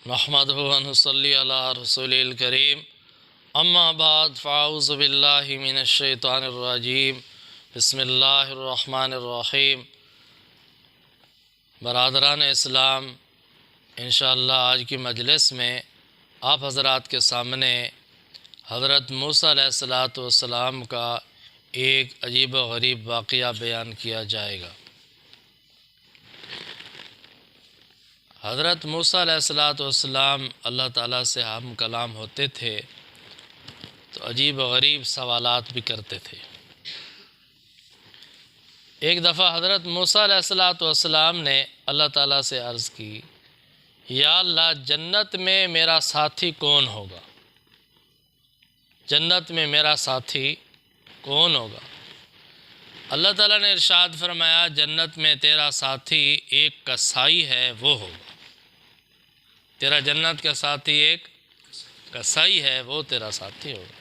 نحمدہ و نصلی علی رسول الکریم اما بعد فاعوذ باللہ من الشیطان الرجیم بسم اللہ الرحمن الرحیم۔ برادران اسلام، انشاءاللہ آج کی مجلس میں آپ حضرات کے سامنے حضرت موسیٰ علیہ السلام کا ایک عجیب و غریب واقعہ بیان کیا جائے گا۔ حضرت موسیٰ علیہ السلام اللہ تعالیٰ سے ہم کلام ہوتے تھے تو عجیب و غریب سوالات بھی کرتے تھے۔ ایک دفعہ حضرت موسیٰ علیہ السلام نے اللہ تعالیٰ سے عرض کی، یا اللہ جنت میں میرا ساتھی کون ہوگا؟ جنت میں میرا ساتھی کون ہوگا؟ اللہ تعالیٰ نے ارشاد فرمایا، جنت میں تیرا ساتھی ایک کسائی ہے، وہ ہوگا۔ تیرا جنت کا ساتھی ایک کسائی ہے، وہ تیرا ساتھی ہوگا۔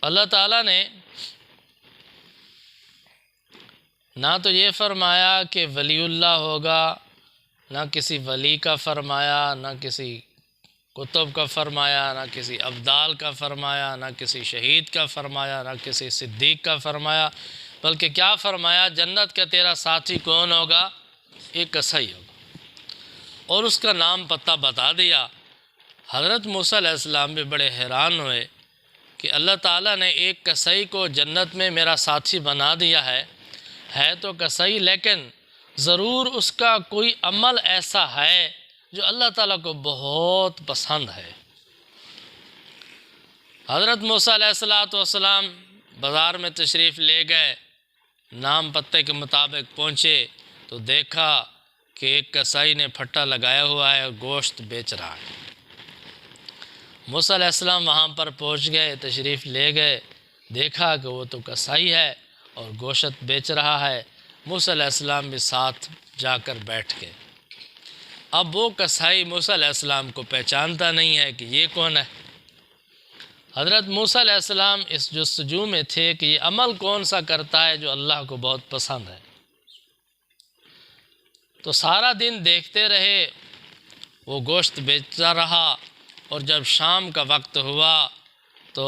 اللہ تعالیٰ نے نہ تو یہ فرمایا کہ ولی اللہ ہوگا، نہ کسی ولی کا فرمایا، نہ کسی کتب کا فرمایا، نہ کسی ابدال کا فرمایا، نہ کسی شہید کا فرمایا، نہ کسی صدیق کا فرمایا، بلکہ کیا فرمایا؟ جنت کا تیرا ساتھی کون ہوگا؟ ایک کسائی ہوگا، اور اس کا نام پتہ بتا دیا۔ حضرت موسیٰ علیہ السلام بھی بڑے حیران ہوئے کہ اللہ تعالیٰ نے ایک کسائی کو جنت میں میرا ساتھی بنا دیا ہے تو کسائی، لیکن ضرور اس کا کوئی عمل ایسا ہے جو اللہ تعالیٰ کو بہت پسند ہے۔ حضرت موسیٰ علیہ السلام بازار میں تشریف لے گئے، نام پتے کے مطابق پہنچے تو دیکھا کہ ایک کسائی نے پھٹا لگایا ہوا ہے اور گوشت بیچ رہا ہے۔ موسیٰ علیہ السلام وہاں پر پہنچ گئے، تشریف لے گئے، دیکھا کہ وہ تو کسائی ہے اور گوشت بیچ رہا ہے۔ موسیٰ علیہ السلام بھی ساتھ جا کر بیٹھ گئے۔ اب وہ کسائی موسیٰ علیہ السلام کو پہچانتا نہیں ہے کہ یہ کون ہے۔ حضرت موسیٰ علیہ السلام اس جستجو میں تھے کہ یہ عمل کون سا کرتا ہے جو اللہ کو بہت پسند ہے۔ تو سارا دن دیکھتے رہے، وہ گوشت بیچتا رہا، اور جب شام کا وقت ہوا تو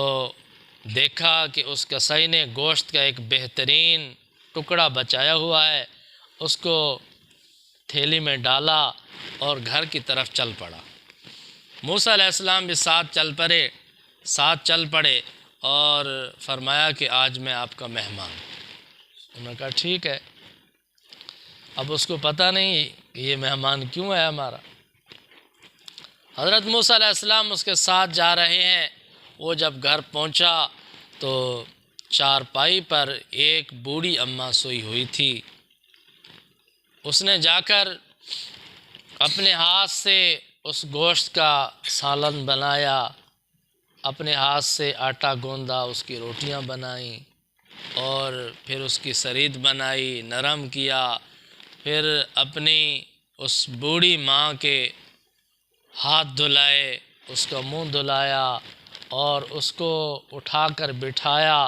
دیکھا کہ اس کسائی نے گوشت کا ایک بہترین ٹکڑا بچایا ہوا ہے، اس کو تھیلی میں ڈالا اور گھر کی طرف چل پڑا۔ موسیٰ علیہ السلام بھی ساتھ چل پڑے اور فرمایا کہ آج میں آپ کا مہمان ہوں۔ انہوں نے کہا ٹھیک ہے۔ اب اس کو پتہ نہیں کہ یہ مہمان کیوں ہے ہمارا۔ حضرت موسیٰ علیہ السلام اس کے ساتھ جا رہے ہیں۔ وہ جب گھر پہنچا تو چارپائی پر ایک بوڑھی اماں سوئی ہوئی تھی۔ اس نے جا کر اپنے ہاتھ سے اس گوشت کا سالن بنایا، اپنے ہاتھ سے آٹا گوندا، اس کی روٹیاں بنائیں، اور پھر اس کی سرید بنائی، نرم کیا، پھر اپنی اس بوڑھی ماں کے ہاتھ دھلائے، اس کا منہ دھلایا، اور اس کو اٹھا کر بٹھایا،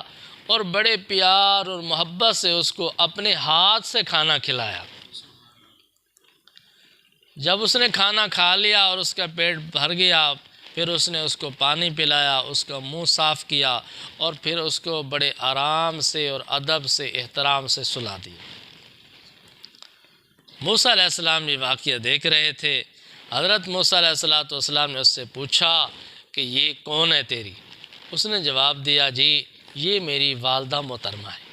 اور بڑے پیار اور محبت سے اس کو اپنے ہاتھ سے کھانا کھلایا۔ جب اس نے کھانا کھا لیا اور اس کا پیٹ بھر گیا، پھر اس نے اس کو پانی پلایا، اس کا منہ صاف کیا، اور پھر اس کو بڑے آرام سے اور ادب سے، احترام سے سلا دیا۔ موسیٰ علیہ السلام یہ واقعہ دیکھ رہے تھے۔ حضرت موسیٰ علیہ السلام نے اس سے پوچھا کہ یہ کون ہے تیری؟ اس نے جواب دیا، جی یہ میری والدہ محترمہ ہے۔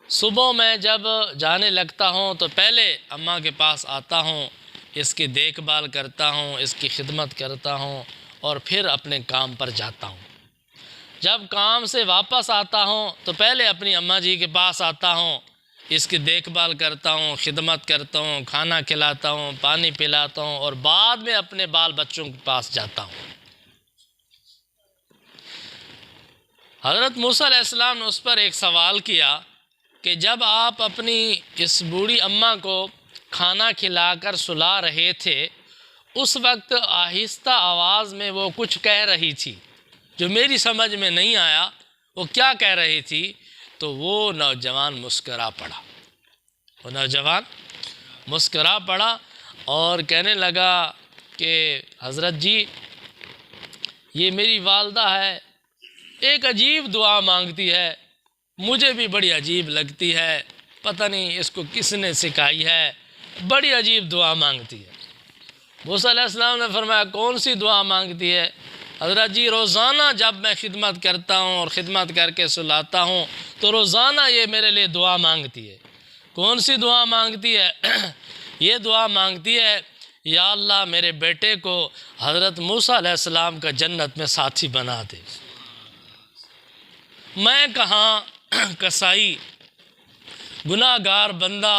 صبح میں جب جانے لگتا ہوں تو پہلے اماں کے پاس آتا ہوں، اس کی دیکھ بھال کرتا ہوں، اس کی خدمت کرتا ہوں، اور پھر اپنے کام پر جاتا ہوں۔ جب کام سے واپس آتا ہوں تو پہلے اپنی اماں جی کے پاس آتا ہوں، اس کی دیکھ بھال کرتا ہوں، خدمت کرتا ہوں، کھانا کھلاتا ہوں، پانی پلاتا ہوں، اور بعد میں اپنے بال بچوں کے پاس جاتا ہوں۔ حضرت موسیٰ علیہ السلام نے اس پر ایک سوال کیا کہ جب آپ اپنی اس بوڑھی اماں کو کھانا کھلا کر سلا رہے تھے، اس وقت آہستہ آواز میں وہ کچھ کہہ رہی تھی جو میری سمجھ میں نہیں آیا، وہ کیا کہہ رہی تھی؟ تو وہ نوجوان مسکرا پڑا۔ وہ نوجوان مسکرا پڑا اور کہنے لگا کہ حضرت جی یہ میری والدہ ہے، ایک عجیب دعا مانگتی ہے، مجھے بھی بڑی عجیب لگتی ہے، پتہ نہیں اس کو کس نے سکھائی ہے، بڑی عجیب دعا مانگتی ہے۔ موسیٰ علیہ السلام نے فرمایا کون سی دعا مانگتی ہے؟ حضرت جی روزانہ جب میں خدمت کرتا ہوں اور خدمت کر کے سلاتا ہوں تو روزانہ یہ میرے لیے دعا مانگتی ہے۔ کون سی دعا مانگتی ہے؟ یہ دعا مانگتی ہے یا اللہ میرے بیٹے کو حضرت موسیٰ علیہ السلام کا جنت میں ساتھی بنا دے۔ میں کہاں کسائی گناہ گار بندہ،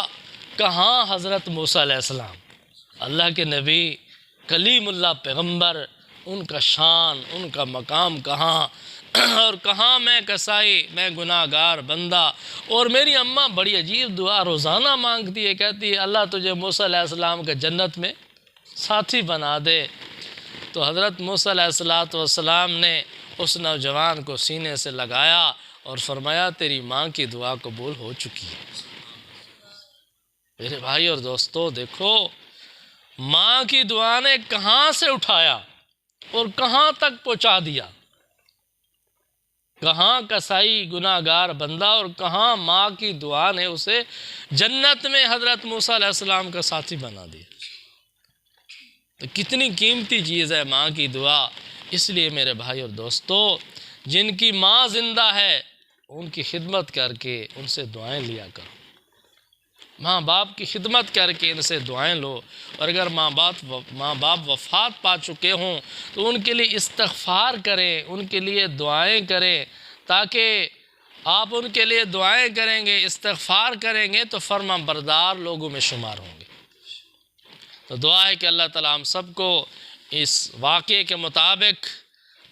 کہاں حضرت موسیٰ علیہ السلام، اللہ کے نبی کلیم اللہ پیغمبر، ان کا شان ان کا مقام کہاں، اور کہاں میں کسائی، میں گناہ گار بندہ، اور میری اماں بڑی عجیب دعا روزانہ مانگتی ہے، کہتی ہے اللہ تجھے موسیٰ علیہ السلام کے جنت میں ساتھی بنا دے۔ تو حضرت موسیٰ علیہ السلام نے اس نوجوان کو سینے سے لگایا اور فرمایا تیری ماں کی دعا قبول ہو چکی ہے۔ میرے بھائی اور دوستو دیکھو ماں کی دعا نے کہاں سے اٹھایا اور کہاں تک پہنچا دیا، کہاں کسائی گناہ گار بندہ اور کہاں ماں کی دعا نے اسے جنت میں حضرت موسیٰ علیہ السلام کا ساتھی بنا دیا۔ تو کتنی قیمتی چیز ہے ماں کی دعا۔ اس لیے میرے بھائی اور دوستو جن کی ماں زندہ ہے ان کی خدمت کر کے ان سے دعائیں لیا کرو، ماں باپ کی خدمت کر کے ان سے دعائیں لو، اور اگر ماں باپ وفات پا چکے ہوں تو ان کے لیے استغفار کریں، ان کے لیے دعائیں کریں، تاکہ آپ ان کے لیے دعائیں کریں گے، استغفار کریں گے تو فرما بردار لوگوں میں شمار ہوں گے۔ تو دعا ہے کہ اللہ تعالیٰ ہم سب کو اس واقعے کے مطابق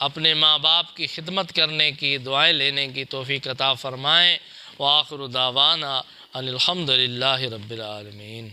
اپنے ماں باپ کی خدمت کرنے کی، دعائیں لینے کی توفیق عطا فرمائیں۔ وآخر دعوانا ان الحمد للہ رب العالمین۔